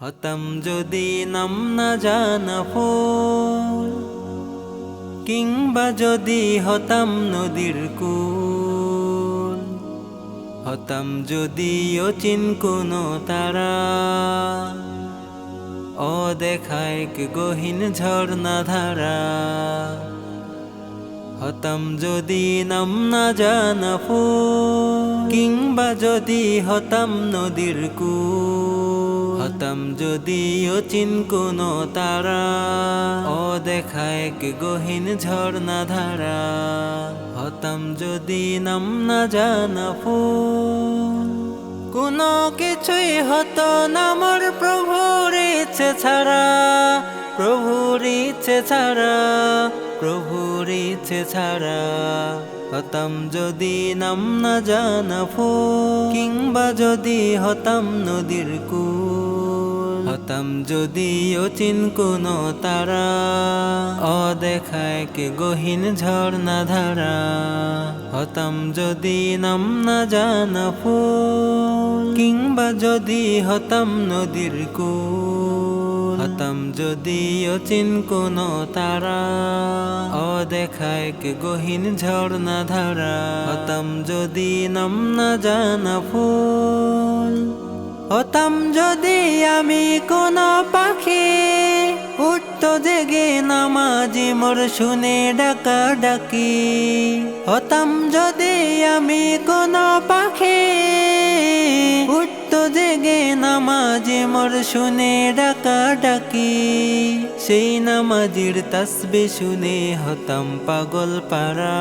হতাম যদি নাম না জানা ফুল, কিংবা যদি হতাম নদীর কূল। হতাম যদি অচিন কোনো তারা, অদেখা এক গহীন ঝর্ণা ধারা। হতাম যদি নাম না জানা ফুল, কিংবা যদি হতাম নদীর কূল। হতাম যদি অচিন কোনো তারা, অদেখা এক গহীন ঝর্ণা ধারা। হতাম যদি নাম না জানা ফুল, কোনো কিছুই হতো না মোর প্রভুর ইচ্ছে ছাড়া, প্রভুর ইচ্ছে ছাড়া, প্রভুর ইচ্ছে ছাড়া। হতাম যদি নাম না জানা ফুল, কিংবা যদি হতাম নদীর কূল। হতাম যদি অচিন কোনো তারা, অদেখা এক গহীন ঝর্ণা ধারা। হতাম যদি নাম না জানা ফুল, কিংবা যদি হতাম নদীর কূল। হতাম যদি অচিন কোনো তারা, অদেখা এক গহীন ঝর্ণা ধারা। হতাম যদি নাম না জানা ফুল, হতাম যদি আমি কোনো পাখি, উঠতো জেগে নামাজি মোর শুনে ডাকা ডাকি। হতাম যদি আমি কোনো পাখি, উঠতো জেগে নামাজি মোর শুনে ডাকা ডাকি। সেই নামাজির তাসবিহ শুনে হতাম পাগল পারা,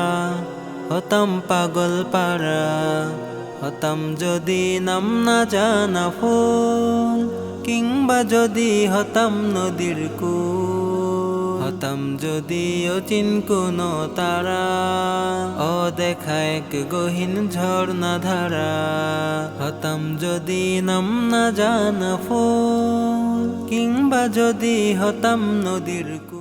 হতাম পাগল পারা। হতাম যদি নাম না জানা ফুল, কিংবা যদি হতাম নদীর কূল। হতাম যদি অচিন কোনো তারা, অদেখা এক গহীন ঝর্ণা ধারা। হতাম যদি নাম না জানা ফুল, কিংবা যদি হতাম নদীর কূল।